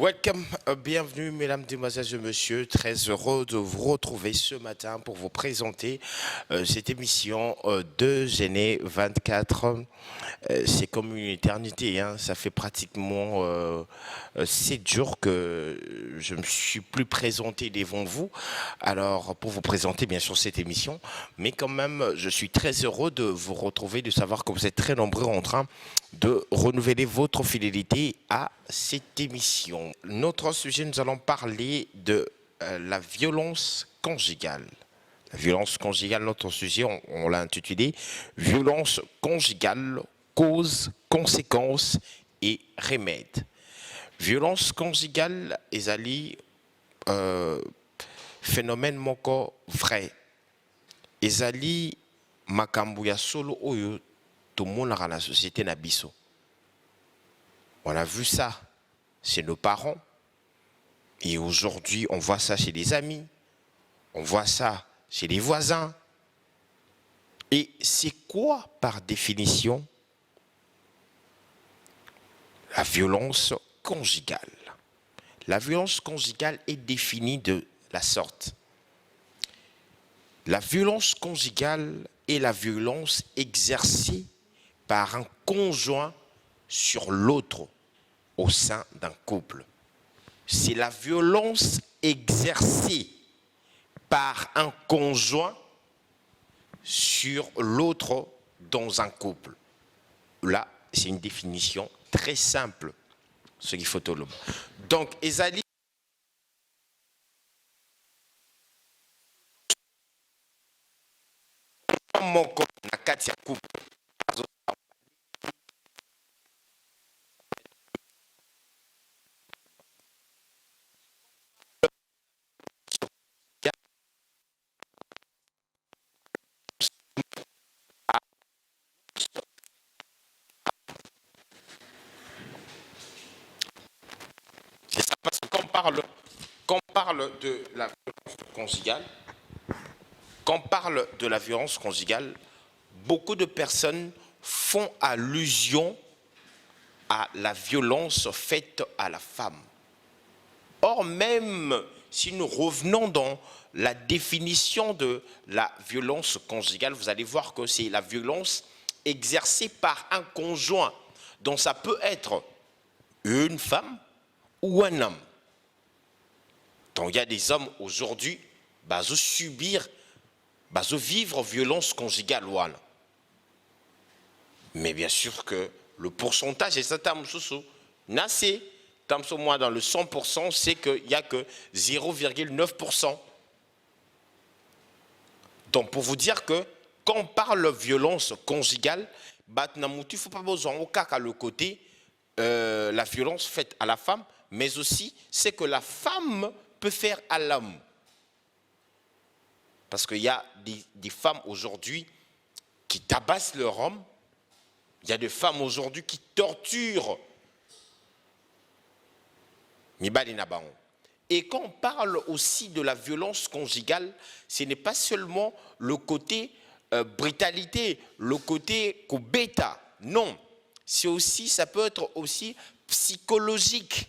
Welcome, bienvenue mesdames, demoiselles et messieurs, très heureux de vous retrouver ce matin pour vous présenter cette émission de Géné 24. C'est comme une éternité, hein. Ça fait pratiquement 7 jours que je ne me suis plus présenté devant vous, alors pour vous présenter bien sûr cette émission, mais quand même je suis très heureux de vous retrouver, de savoir que vous êtes très nombreux en train de renouveler votre fidélité à cette émission. Notre sujet, nous allons parler de la violence conjugale. La violence conjugale, notre sujet, on l'a intitulé « Violence conjugale, causes, conséquences et remèdes ». Violence conjugale, ezali phénomène moko vrai. Ezali makambo ya solo oyo tomonaka na société na biso. On a vu ça chez nos parents. Et aujourd'hui, on voit ça chez les amis. On voit ça chez les voisins. Et c'est quoi, par définition, la violence conjugale? La violence conjugale est définie de la sorte. La violence conjugale est la violence exercée par un conjoint sur l'autre au sein d'un couple. C'est la violence exercée par un conjoint sur l'autre dans un couple. Là, c'est une définition très simple, ce qu'il faut tout le monde. Donc, ezali moko na kati ya couple. C'est ça, parce que quand on parle de la violence conjugale, beaucoup de personnes font allusion à la violence faite à la femme. Or, même si nous revenons dans la définition de la violence conjugale, vous allez voir que c'est la violence exercée par un conjoint. Donc ça peut être une femme ou un homme. Donc il y a des hommes aujourd'hui qui subir, qui vivre violence conjugale. Mais bien sûr que le pourcentage est certain, Nassé, moi dans le 100%, c'est qu'il n'y a que 0,9%. Donc pour vous dire que quand on parle de violence conjugale, il ne faut pas besoin au cas le côté la violence faite à la femme, mais aussi c'est que la femme peut faire à l'homme. Parce qu'il y a des femmes aujourd'hui qui tabassent leur homme. Il y a des femmes aujourd'hui qui torturent. Et quand on parle aussi de la violence conjugale, ce n'est pas seulement le côté brutalité, le côté bêta. Non, c'est aussi, ça peut être aussi psychologique.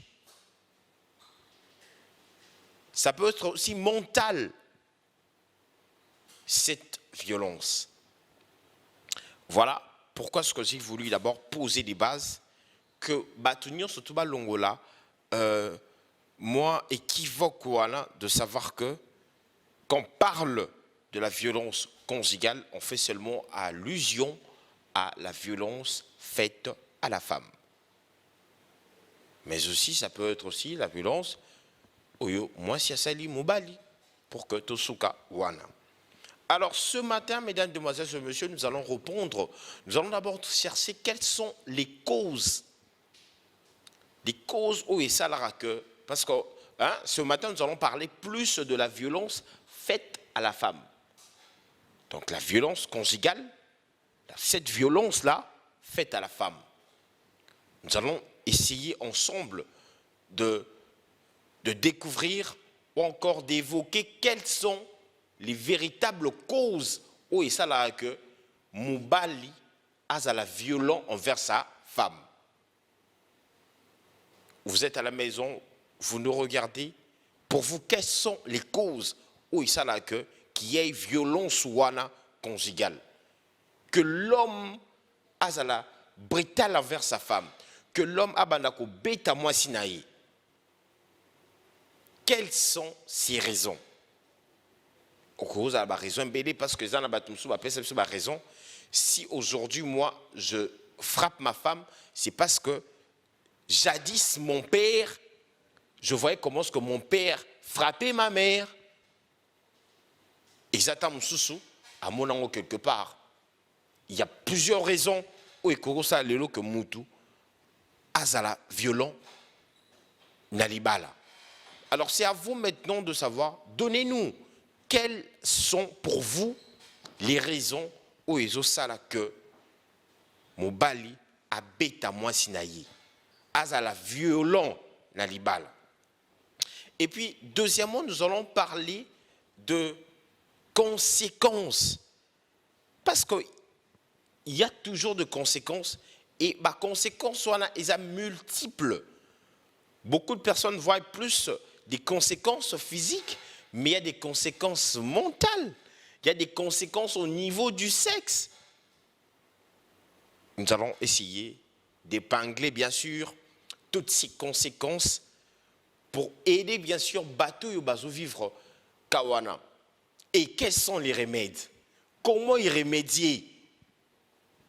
Ça peut être aussi mental, cette violence. Voilà pourquoi ce que j'ai voulu d'abord poser des bases que Batunio surtout Longola, moi équivoque voilà, de savoir que quand on parle de la violence conjugale, on fait seulement allusion à la violence faite à la femme. Mais aussi, ça peut être aussi la violence moi si sali mobali pour que tosuka wana. Alors ce matin, mesdames, demoiselles et messieurs, nous allons répondre. Nous allons d'abord chercher quelles sont les causes. Les causes où est ça la que parce que ce matin, nous allons parler plus de la violence faite à la femme. Donc la violence conjugale, cette violence-là faite à la femme. Nous allons essayer ensemble de découvrir ou encore d'évoquer quelles sont les véritables causes où est ça là que Moubali a la violence envers sa femme. Vous êtes à la maison, vous nous regardez, pour vous, quelles sont les causes où il s'agit que qu'il y ait violence conjugale, que l'homme a la brutal envers sa femme, que l'homme a bandako beta moi sinaï. Quelles sont ces raisons? Au cause de la raison parce que ça n'a pas raison. Si aujourd'hui moi je frappe ma femme, c'est parce que jadis mon père, je voyais comment ce que mon père frappait ma mère. Et j'attends mon sous à mon angle quelque part. Il y a plusieurs raisons où ça lelo que mutu azala violent nalibala. Alors c'est à vous maintenant de savoir, donnez-nous quelles sont pour vous les raisons où ils ont ça là que mon bali a bêta moi sinaï azala violent nalibala. Et puis deuxièmement nous allons parler de conséquences, parce qu'il y a toujours de conséquences, et les conséquences sont multiples. Beaucoup de personnes voient plus des conséquences physiques, mais il y a des conséquences mentales, il y a des conséquences au niveau du sexe. Nous allons essayer d'épingler bien sûr toutes ces conséquences pour aider bien sûr bateau et bazo vivre kawana. Et quels sont les remèdes? Comment y remédier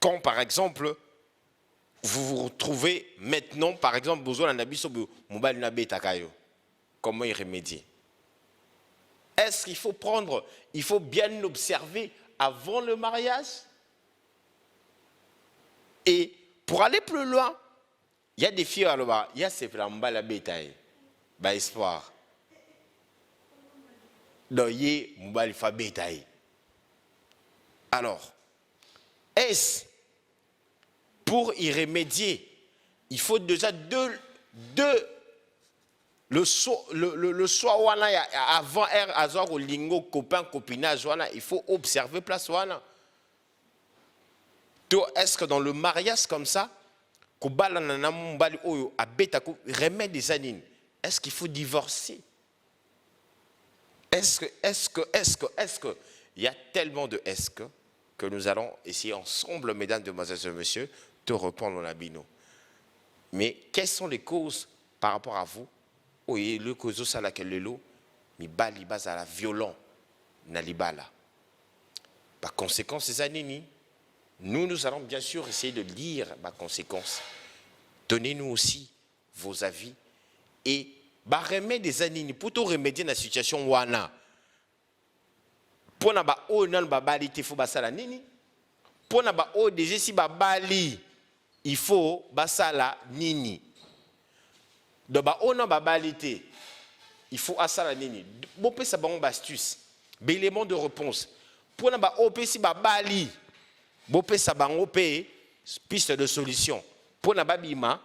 quand, par exemple, vous vous retrouvez maintenant, par exemple, besoin d'un habit mobile nabe takayo? Comment y remédier? Est-ce qu'il faut prendre, il faut bien observer avant le mariage? Et pour aller plus loin, il y a des filles à l'oba, il y a ces flambas la bétail, bah espoir. Alors, est-ce pour y remédier, il faut déjà le soir avant azor au lingo copain copinage il faut observer place wana. Est-ce que dans le mariage comme ça, remède des anines, est-ce qu'il faut divorcer? Est-ce que, il y a tellement de est-ce que nous allons essayer ensemble, mesdames, demoiselles et messieurs, de répondre à la bino. Mais quelles sont les causes par rapport à vous? Oui, le cause ça laquelle le lot, mais bali base à la violent, nalibala. Par conséquent, ces années, nous allons bien sûr essayer de lire par conséquence. Donnez-nous aussi vos avis et remède des années pour tout remédier la situation wana. Pour na ba o nan ba bali te faut basala nini. Pour na ba o déjà si ba bali il faut basala nini. De ba o nan ba bali te il faut asala nini. Bon pe sa ba on astuce. Élément de réponse. Pour na ba o pe si ba bali bon pe sa ba on pe piste de solution. Pour na ba bima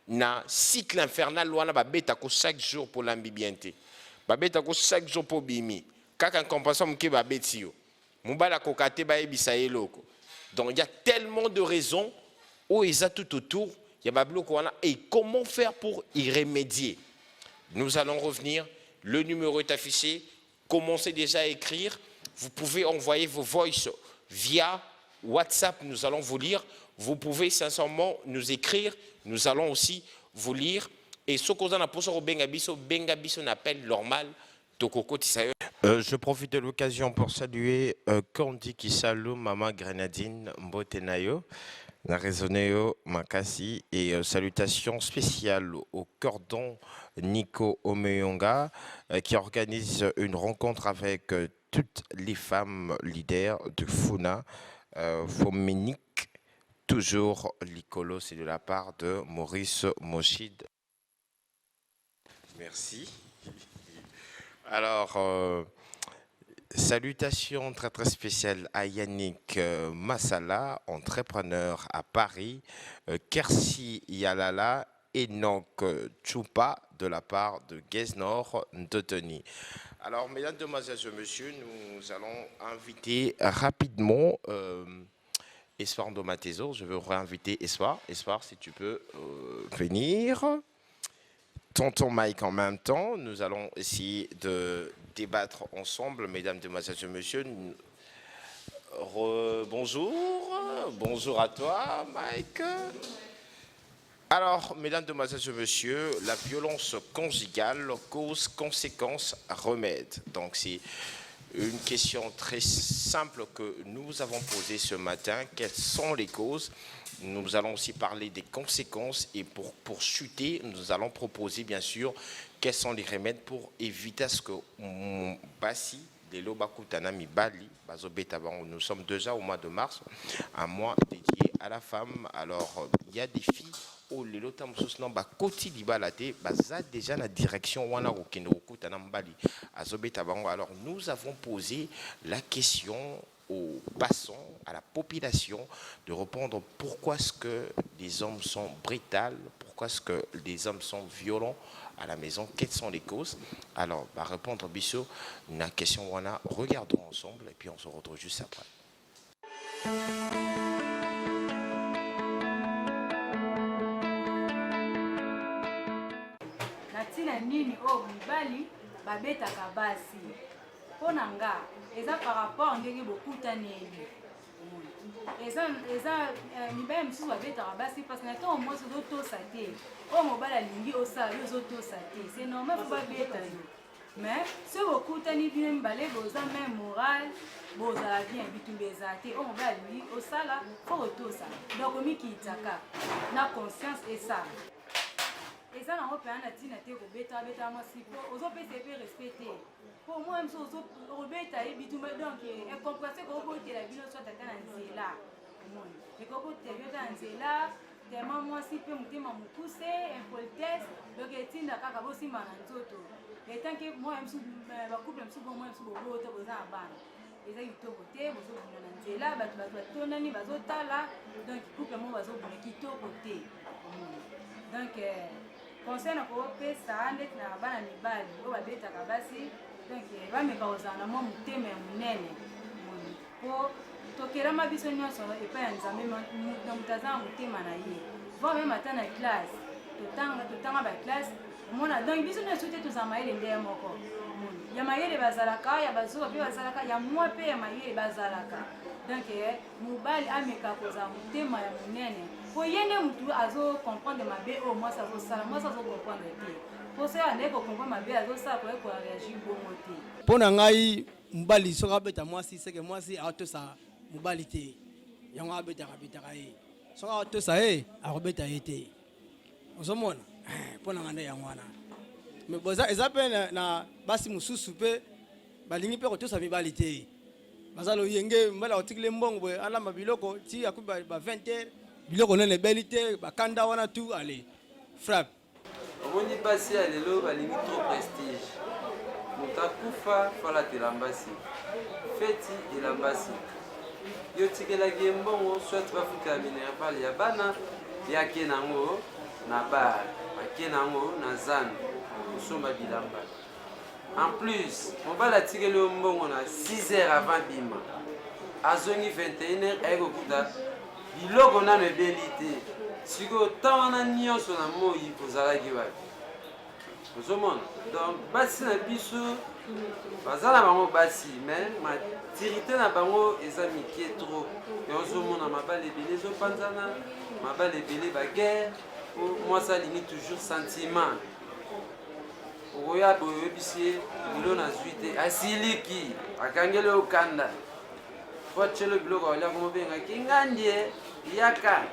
na cycle infernal wana ba beta ko chaque jour pour l'ambibienté. Ba beta ko chaque jour pour bimi. Kaka en compensation mke ba betio. Mubala ko kate ba ebisa eloko. Donc il y a tellement de raisons où ils a tout autour, il y a ba bloko wana et comment faire pour y remédier. Nous allons revenir, le numéro est affiché, commencez déjà à écrire, vous pouvez envoyer vos voices via WhatsApp, nous allons vous lire. Vous pouvez sincèrement nous écrire, nous allons aussi vous lire. Et ce qu'on a pour Bengabiso n'appelle normal. Je profite de l'occasion pour saluer Candy Kisalo, Maman Grenadine, Mbotenayo, Narezoneo Makasi et salutations spéciales au cordon Nico Omeyonga qui organise une rencontre avec toutes les femmes leaders de Funa, Foménique. Toujours l'icolo, c'est de la part de Maurice Mochid. Merci. Alors, salutations très très spéciales à Yannick Massala, entrepreneur à Paris, Kersi Yalala, Enoch Choupa de la part de Guesnor Ndotoni. Alors, mesdames, demoiselles et messieurs, nous allons inviter rapidement Espoir Ndomatezo. Je veux réinviter Espoir. Espoir, si tu peux venir. tonton Mike en même temps. Nous allons essayer de débattre ensemble, mesdames, demoiselles et messieurs. Bonjour, bonjour à toi, Mike. Alors, mesdames, demoiselles et messieurs, la violence conjugale, cause, conséquence, remède. Donc, c'est une question très simple que nous avons posée ce matin. Quelles sont les causes? Nous allons aussi parler des conséquences et pour chuter, nous allons proposer bien sûr quels sont les remèdes pour éviter à ce que Bassi, les Lobakutanami Bali, nous sommes déjà au mois de mars, un mois dédié à la femme. Alors, il y a des filles au lelo tamsusu na bakoti libala te baza déjà la direction wana kokende kokutana mbali azobeta bango. Alors nous avons posé la question aux passants, à la population, de répondre pourquoi est-ce que les hommes sont brutals, pourquoi est-ce que les hommes sont violents à la maison, quelles sont les causes. Alors, répondre Bissot, la question wana, regardons ensemble et puis on se retrouve juste après. natina nini oyo mibali babetaka basi mpo na nga eza par rapport ndenge bokutaneli eza mibali misusu babetaka basi mpasi na ntongo mwasi ozotosa te oyo mobali alingi osala yo ozotosa te c'est normal fo babeta yo mais so bokutani bino mibale boza même moral bozala bien bitumba ezala te oyo mobali alingi osala fo kotosa donc omikitaka na conscience esala eza nango mpenza na ntina te kobeta mwasi mpo ozopesa epe respect te mpo mwa miso okobeta ye bitumba donc incompréhension ekobotela bino so tata na nzela omoni ekobotela bino ta na nzela tema mwasi mpe motema mokuse impolitesse donc etinda kaka bosimba na nzoto etanke mwa misu bacouple misu bo mwa misu bobota boza na bana eza kitoko te bozobuna na nzela bato batondani bazotala donc couple mo bazobuna kitoko te omoni donc conseil na kopesa ndeti na bana mibali oyo babetaka basi donc bameka kozala na mwa motema ya monene mpo tokelama biso nyonso epai ya nzambe na moto aza na motema na ye vo meme ata na classe totanga baklasse omona donc biso nyonso te tozala mayele nde ya moko ya mayele bazalaka ya bazoba mpe bazalaka ya mwa mpe ya mayele bazalaka donc mobali ameka kozala motema ya monene po ye nde motu azokomprendre mabe oyo mwasi azosala mwasi azokomprendre te po so ande kokomprendre mabe azosala koye koreagir bongo te mpo na ngai mobali soki abeta mwasi seke mwasi aotosa mobali te yango abetaka ye soki aotosa ye akobeta ye te ozomona mpo na ngai nde yango wana me eza mpe na basi mosusu mpe balingi mpe kotosa mibali te baza loyenge mobali akotikile mbongo boye alamba biloko ti akubi ba 20 heures biloko nene ebeli te bakanda wana tu ale frappe omoni basi ya lelo balingi trop prestige moto akufa falatela mbasi feti elambasi yo tikelaki ye mbongo soit bafutela minerval ya bana yake nango na bar bake nango na zane kosomba bilamba en plus mobali atikeli yo mbongo na 6 heures avant bima azongi 21 heures ayekokuta biloko nano ebeli te sikoyo ntan wana nyonso na moi ozalaki wapi ozomona donc basi na biso baza na bango basi mais matirité na bango eza mike trop me ozomona mabale ebele ezopanzana mabale ebele baguerre po mwasi alingi toujours sentiment okoya boye oyebisi ye bilo nazwi te asiliki akangeli okanda po atyelo biloko aliako mobengaki ngandie yaka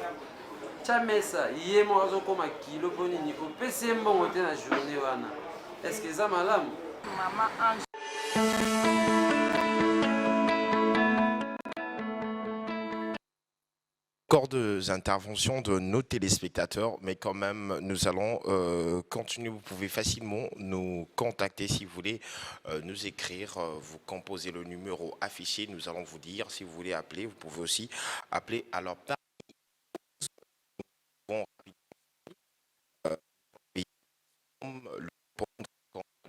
tya mesa ye moko azokoma kilo mpo nini opesi ye mbongo te na journée wana estce eza malamu mama ange Encore des interventions de nos téléspectateurs, mais quand même, nous allons continuer. Vous pouvez facilement nous contacter si vous voulez nous écrire. Vous composez le numéro affiché. Nous allons vous dire si vous voulez appeler. Vous pouvez aussi appeler. Alors,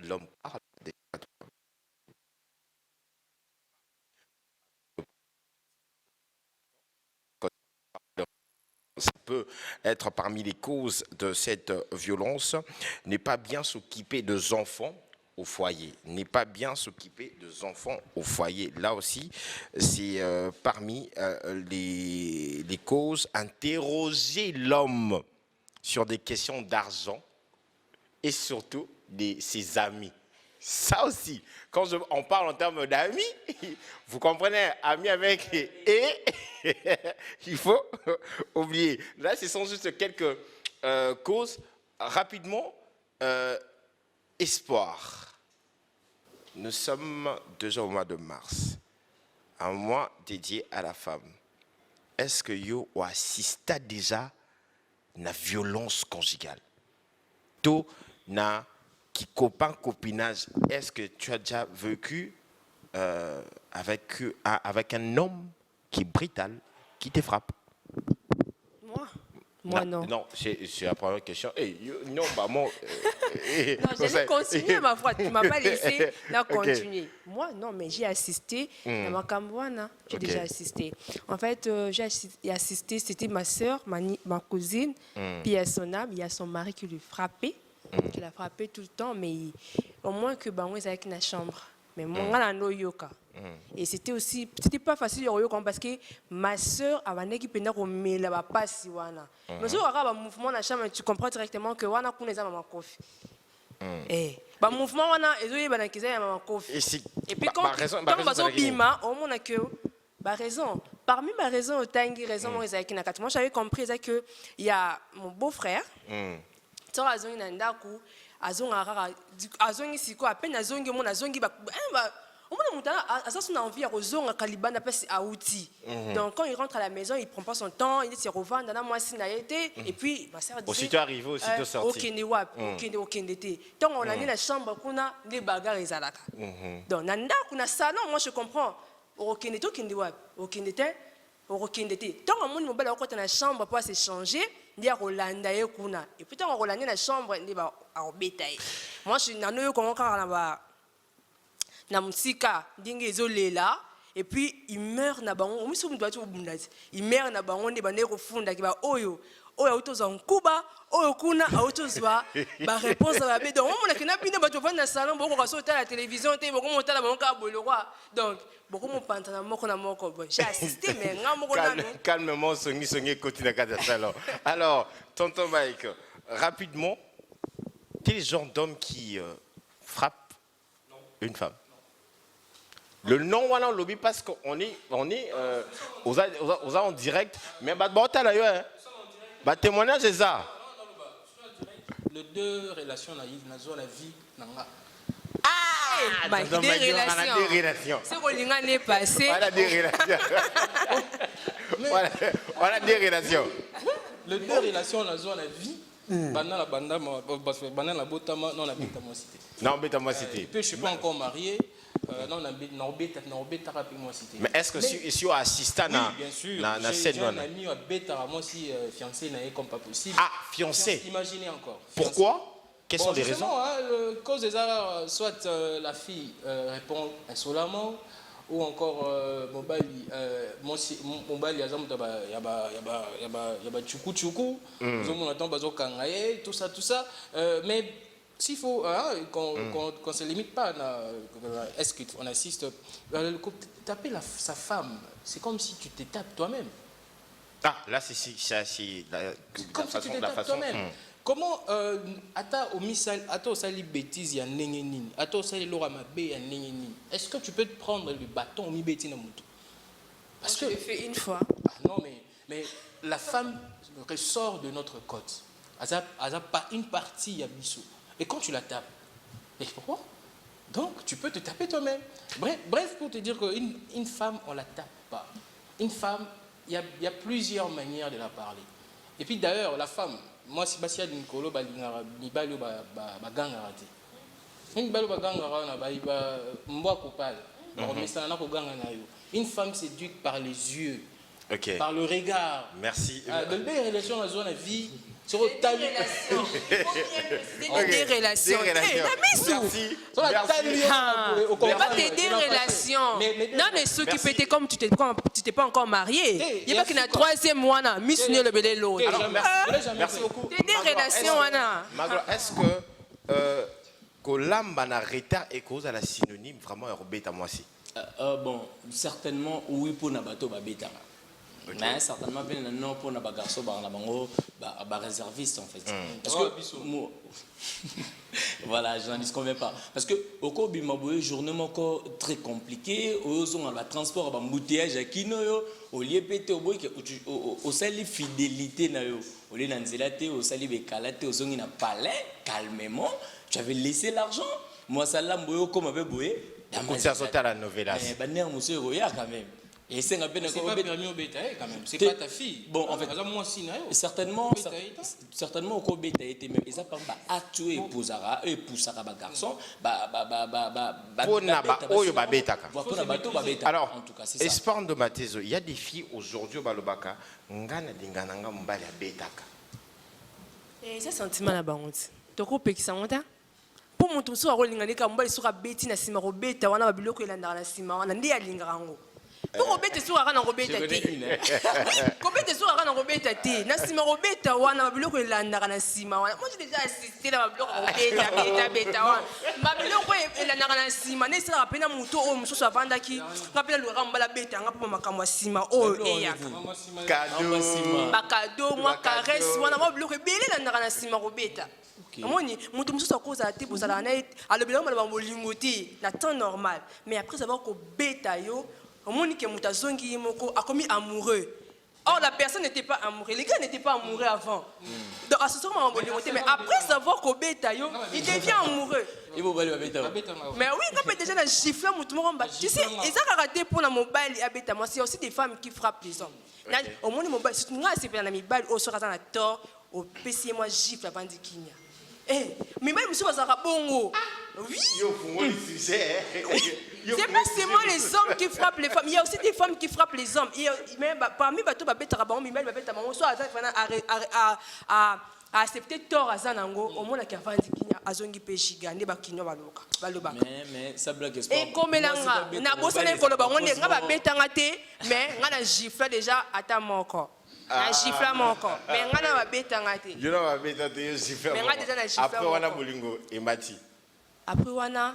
l'homme parle des ça peut être parmi les causes de cette violence, n'est pas bien s'occuper des enfants au foyer, n'est pas bien s'occuper des enfants au foyer. Là aussi, c'est parmi les causes, interroger l'homme sur des questions d'argent et surtout de ses amis. Ça aussi, quand on parle en termes d'amis, vous comprenez, amis avec et il faut oublier. Là, ce sont juste quelques causes. Rapidement, espoir. Nous sommes déjà au mois de mars, un mois dédié à la femme. Est-ce que vous assistez déjà à la violence conjugale? Tout na qui copain copinage, est-ce que tu as déjà vécu avec un homme qui est brutal, qui te frappe? Moi non. Non, c'est la première question. Non, bah moi. Non, j'allais continuer ma foi. Tu ne m'as pas laissé continuer. Moi, non, mais j'ai assisté à ma Cambouana. J'ai déjà assisté. En fait, j'ai assisté, c'était ma soeur, ma cousine, puis il y a son âme, il y a son mari qui lui frappait, qui l'a frappé tout le temps, mais au moins que bah, on est avec la chambre. Mais moi, on a yoka. Et c'était aussi, c'était pas facile parce que ma soeur avait qui pendant qu'on met la passe wana. Mais si on regarde le mouvement de la chambre, tu comprends directement que wana kuna za mama kofi. Eh, ba mouvement wana ezoye bana kiza ya mama kofi. Et puis quand on va bima, on mona que ba raison. Parmi ma raison au tangi raison moi ezaki na kati. Moi j'avais compris ça que il y a mon beau-frère. Tant azongi na ndaku azongi siko à peine azongi mon azongi ba on a envie de Kalibana à outils. Donc quand il rentre à la maison, il ne prend pas son temps, il se revend dans moi et puis ma sœur dit aussitôt arrivé, aussitôt sorti. Donc on a mis la chambre qu'on a des bagarres et zalaka. Donc nanda qu'on a salon, moi je comprends. Okende tant on monte mobile dans la chambre pour s'échanger, il y a Rolanda et kuna. Et puis tant on Rolanda la chambre, il va au bétail. Moi je suis nano qu'on a na musika ndenge ezolela et puis il meurt na bango omiso mtu ati obundazi il meurt na bango nde bande kofunda ki ba oyo autoza nkuba oyo kuna autozwa ba réponse ba be donc on a kina bino bato vanda na salon boko ka sota la télévision te boko motala bango ka bolokwa donc boko mo pantana moko na moko bon j'ai assisté mais nga moko na calmement songi côté na kata salon. Alors tonton Mike, rapidement, quel genre d'homme qui frappe une femme? Le nom on lobby parce qu'on est aux en direct mais bah témoignage c'est ça. Les deux relations na vie nanga. Des relations. C'est Rolinga n'est passé. Voilà des relations. Voilà des relations. Les deux relations na zone la vie. Bana la banda parce que bana la botama non la bita moi cité. Non bita moi cité. Puis je suis pas encore marié. Non, mais est-ce que si on assiste à la scène, j'ai un ami moi si fiancé n'a comme pas possible. Ah, fiancé. Imaginez encore. Pourquoi? Quelles sont les raisons? Cause des arts, soit la fille répond insolemment, ou encore mobali il y a tchuku, tout ça, mais s'il faut qu'on se limite pas, est-ce qu'on assiste taper sa femme, c'est comme si tu te tapes toi-même. Ah, là c'est comme si tu te tapes toi-même. Comment au sali bêtise ya nengeni, ato sali lora mabe ya nengeni. Est-ce que tu peux te prendre le bâton au mi bêtise na mutu? Parce que je l'ai fait une fois. Non mais la femme ressort de notre côte. Elle a pas une partie ya biso. Et quand tu la tapes, et pourquoi? Donc tu peux te taper toi-même. Bref, pour te dire qu'une femme, on ne la tape pas. Une femme, il y a plusieurs manières de la parler. Et puis d'ailleurs, la femme, moi, si Basia Nicolas, ni balo bagangara te. Ni balo bagangara na ba mboa kopal. Une femme séduite par les yeux, par le regard. Merci. De belles relations dans la vie. Des relations. Des relations. Merci. Mais pas des relations. Non, mais ceux qui pétaient comme tu t'es pas encore marié. Il y a pas qu'il y a 3e mois, Miss Nye le bébé l'autre. Merci beaucoup. Des relations, Anna. Est-ce que Kolamba na retard et cause à la synonyme vraiment Robert à moi aussi? Bon, certainement, oui, pour Nabato Babeta. Mais certainement, non, pour Nabato Garçon, réserviste en fait. Parce que, voilà, je n'en dis pas. Parce que, au cours du journée encore très compliqué, au transport, au embouteillage à Kino, au lieu pété, au sali fidélité, au lieu d'anzélate, au sali bécalate, au son palais, calmement, tu avais laissé l'argent. Moi, ça l'a mboué comme avait boué. Ça sauté à la novella. Mais monsieur Roya quand même. Et c'est pas permis au bétail quand même. C'est pas ta fille. Bon, en fait, moi aussi, certainement au bétail était même. Et ça par exemple, à tuer épousara garçon. Alors, en tout cas, c'est ça. espoir de Matézo, il y a des filles aujourd'hui au Balobaka, ngana dingananga mbali à betaka. Et ça sentiment là-bas, tu comprends que ça monte? Pour mon tour, soit rolling avec un mbali sur la bêtine à Sima Robeta, on a un biloko et la Sima, on a des alingango. Pour Robeta sur la Robeta, Robeta sur la Robeta, Nassima Robeta, on a un biloko et la Sima. Moi j'ai déjà assisté à la biloko Robeta, ma biloko et la Sima, n'est pas peine à mon tour, on se vend qui rappelle le rambala bêta, on a pas ma camwa Sima, oh, et cadeau, moi caresse, on a un biloko et la Sima Robeta. Moni, mon tout ça cause à type aux alanettes, à le bilan de lingoti, la temps normal. Mais après savoir qu'au bêta yo, au moni que mutazongi moko a commis amoureux. Or la personne n'était pas amoureux, les gars n'étaient pas amoureux avant. Donc à ce moment mais après savoir qu'au bêta yo, il devient amoureux. Il faut aller à bêta. Mais oui, quand peut déjà la gifle mon monde, tu sais, et ça a raté pour la mobile à bêta, moi c'est aussi des femmes qui frappent les hommes. Au monde mobile, c'est moi c'est bien la mobile au sera dans la tort, au PC moi gifle avant de Kenya. Eh, mais même si on a bongo, oui. C'est pas seulement les hommes qui frappent les femmes. Il y a aussi des femmes qui frappent les hommes. Mais parmi les bateaux, soit à accepter tort à Zanango, au moins la cavale de Kenya, à Zongi Peshiga, ne ba Kenya baloka. Mais ça blague est et comme l'anga, na bossa ne koloba, on est ngaba betangate, mais ngana gifle déjà à ta moko. Na gifle moko, mais ngana ba betangate. Je n'ai pas betangate, je gifle. Après on a bolingo et Mati. Après on a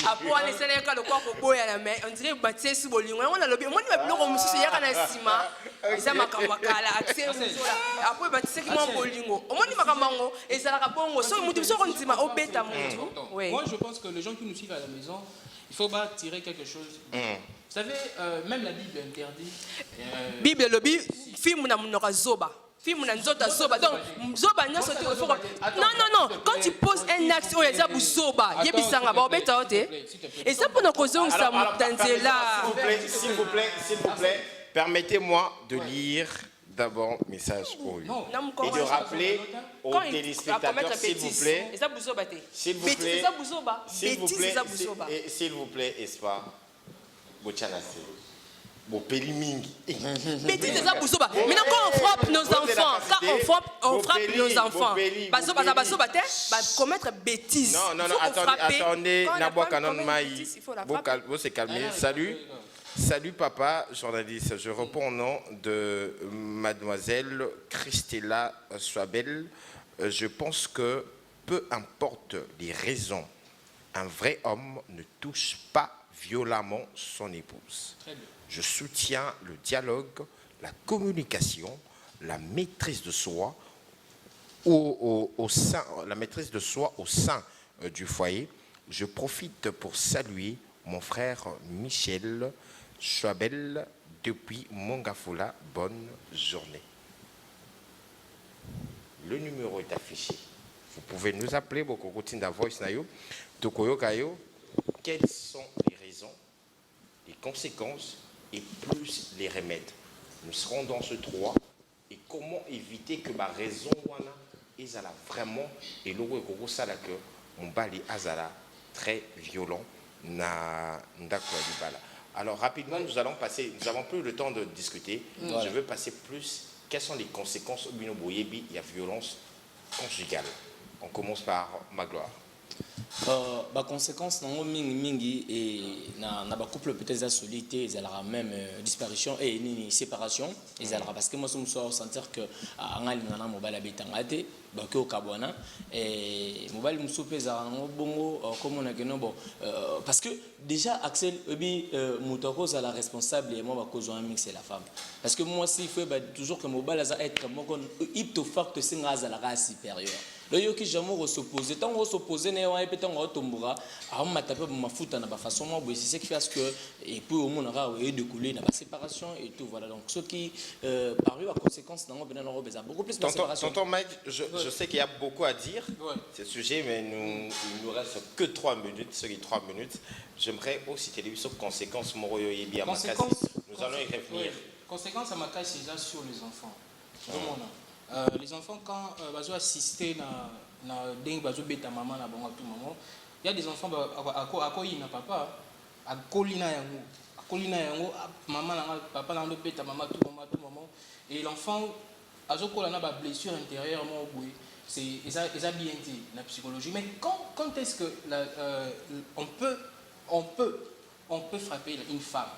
après on est sénégalais le corps boya la mais on dirait bâtir sous bolingo on a le bien moi ni ma biloko mususu ya kana sima eza makambo kala accès après bâtir qui mon bolingo on ni makambo ezala ka bongo so mutu so kontima obeta mutu. Moi je pense que les gens qui nous suivent à la maison il faut pas tirer quelque chose. Vous savez même la Bible interdit Bible le film na munoko zoba. Film na nzota zoba donc zoba nyoso te non quand tu poses un axe o eza buzoba yebisanga ba obeta ote et ça pour nos causes ça mutanzela s'il vous plaît permettez-moi de lire d'abord message au et de rappeler aux téléspectateurs s'il vous plaît espoir bochanase Bopeli mingi. Bêtise c'est ça Bouzoba. Maintenant quand on frappe nos enfants, on frappe nos enfants. Bazoba te, commettre bêtise. Non, attendez, Nabwa Kanon Maï. Vous se calmer. Salut papa, journaliste. Je réponds au nom de mademoiselle Christella Swabel. Je pense que peu importe les raisons, un vrai homme ne touche pas violemment son épouse. Très bien. Je soutiens le dialogue, la communication, la maîtrise de soi au sein du foyer. Je profite pour saluer mon frère Michel Schwabel depuis Mongafula. Bonne journée. Le numéro est affiché. Vous pouvez nous appeler pour continuer voice nayo. Quelles sont les raisons, les conséquences et plus les remèdes. Nous serons dans ce 3 et comment éviter que ma raison est vraiment et le ça que mon bali azala très violent na ndako. Alors rapidement nous avons plus le temps de discuter. Voilà. Je veux passer plus quelles sont les conséquences au Bino Boyebi, il y a violence conjugale. On commence par Magloire. Bah conséquence non mingi et na ba couple peut-être solité ils allaient même disparition et ni séparation ils allaient parce que moi je me sentir que angali na mobile abetangate ba ko kabona et mobile musupe za bongo comme on a que non bon parce que déjà Axel ebi mutoko za la responsable et moi ba cause un mix c'est la femme parce que moi si il faut toujours que mobile za être comme ipto facto singa za la race supérieure. Le yoki jamais s'opposer tant on s'opposer ne wa epeta ngo tombura a ma taper ma futa na ba façon moi c'est ce qui fait que et puis au monde aura et de couler na ba séparation et tout voilà donc ce qui par eux à conséquence dans ben on a beaucoup plus de séparation. Tonton Mike, je sais qu'il y a beaucoup à dire ce sujet mais il nous reste que 3 minutes, ce qui 3 minutes. J'aimerais aussi te dire sur conséquences moroyo et bien nous allons y revenir. Conséquences à ma cas c'est là sur les enfants. Les enfants quand ils assister na dingue bazo beta maman na bango tout maman il y a des enfants akoyi na papa akolina yango maman na papa na beta maman tout maman et l'enfant azokola na ba blessure intérieure mo boy c'est ça bien dit la psychologie mais quand est-ce que on peut frapper une femme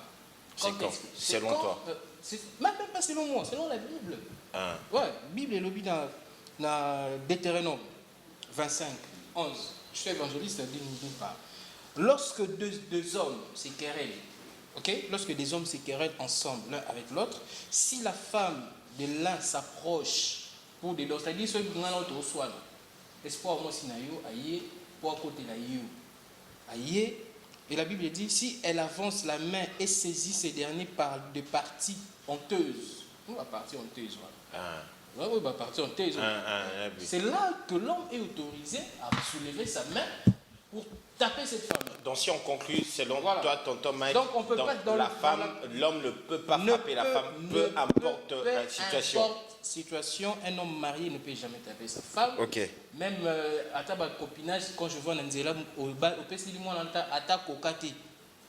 selon toi même pas selon moi selon la Bible. Ouais, Bible est le but dans Deutéronome 25, 11. Je suis évangéliste, d'une part. Lorsque deux hommes se querellent, ok? Lorsque des hommes se querellent ensemble, l'un avec l'autre, si la femme de l'un s'approche pour des autres, c'est-à-dire ceux qui ont l'autre soin, espoir moi si naïo, aïe, pour côté naïo, aïe. Et la Bible dit, si elle avance la main et saisit ces derniers par des parties honteuses, ou à partie honteuse, oui, bah partie honteuse. C'est là que l'homme est autorisé à soulever sa main pour taper cette femme. Donc si on conclut, selon toi, tonton Mike, donc on peut pas dans la femme, l'homme ne peut pas frapper la femme, peu importe la situation. Situation, un homme marié ne peut jamais taper sa femme. Ok. Même à ta copinage, quand je vois Nanzela au PC, moi, attaque au kati.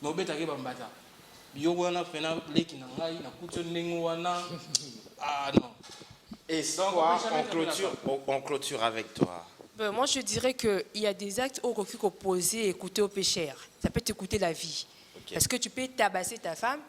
Mais au bétail, bambata. Yo wana fena leki na ngai na kuto nengo wana ah non. Et on clôture avec toi. Moi je dirais qu'il y a des actes au refus opposés et écouter au pécheur. Ça peut t'écouter la vie. Okay. Parce que tu peux tabasser ta femme,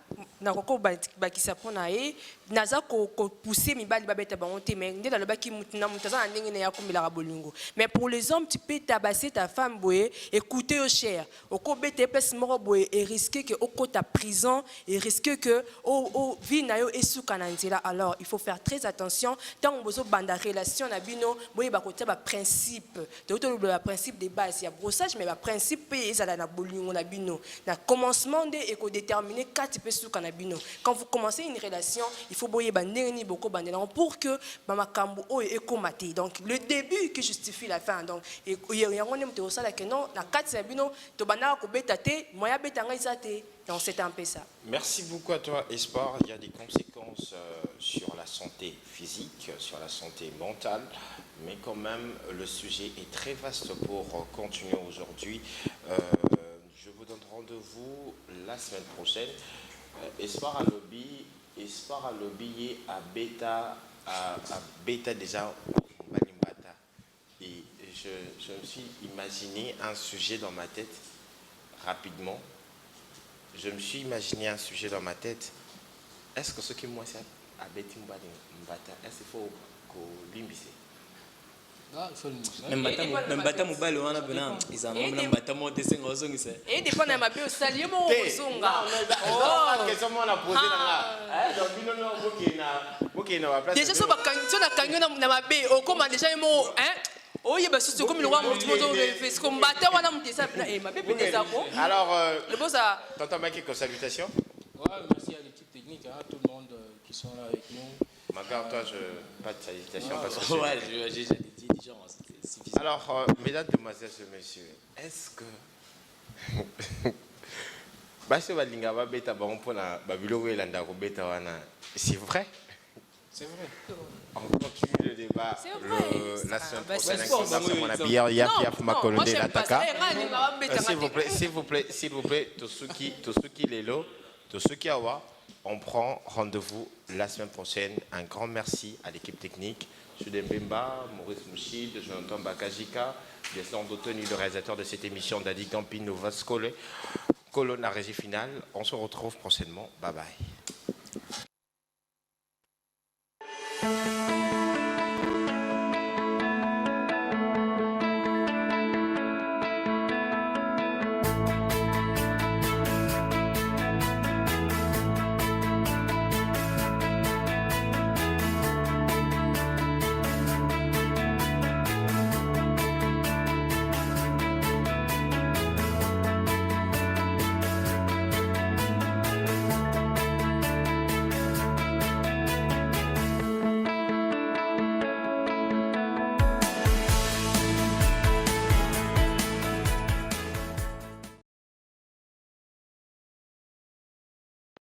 nakoko bakisa pona e, naza ko pousser mibali babeta bangote mais ndela lobaki mutuna mutaza ndenge na yakumila rabolingo. Mais pour les hommes, tu peux tabasser ta femme boye, écouter au cher. Oko bete place moro boye et risquer que oko ta prison et risquer que o vie na yo esuka na nzela. Alors, il faut faire très attention tant on besoin banda relation na bino boye bakota ba principe. Donc le principe de base, il y a brossage mais ba principe ezala na bolingo na bino. Na commencement et qu'on détermine quatre personnes canabino. Quand vous commencez une relation, il faut boyer bandeni beaucoup bandelan pour que mama kambu o e komate. Donc le début qui justifie la fin. Donc il y a un te osala que non na quatre sabino to bana ko betate moya betanga isate. Donc c'est un peu ça. Merci beaucoup à toi Espoir. Il y a des conséquences sur la santé physique, sur la santé mentale, mais quand même le sujet est très vaste pour continuer aujourd'hui. Je vous donne rendez-vous la semaine prochaine. Espoir à lobby à bêta déjà Balimbata. Et je me suis imaginé un sujet dans ma tête rapidement. Je me suis imaginé un sujet dans ma tête. Est-ce que ce qui moi c'est à Betimbata, est-ce qu'il faut qu'on limbisse? Même bata mobile wana bena ils en ont même bata monter c'est ngozongi c'est et dépend na mabe osali mo kozonga question moi na poser na donc bino no bokina place déjà so ba kanyo na mabe okoma déjà mo oye ba susu comme le roi mutu moto fait comme bata wana mutesa et mabe peut-être ko alors le boss a tonton Mike ko salutations. Ouais, merci à l'équipe technique tout le monde qui sont là avec nous. Magar, toi, pas de salutations parce que ouais, j'ai dit déjà, c'est suffisant. Alors, mesdames, demoiselles et messieurs, est-ce que c'est vrai? C'est vrai. On continue le débat la semaine prochaine. S'il vous plaît, tout ce qui est là, tout ce qui est là, On prend rendez-vous la semaine prochaine. Un grand merci à l'équipe technique. Jude Mbemba, Maurice Mouchid, Jonathan Bakajika, Gaston Dotoni, le réalisateur de cette émission, Dadi Campino Vascole, Colonna Régie Finale. On se retrouve prochainement. Bye bye.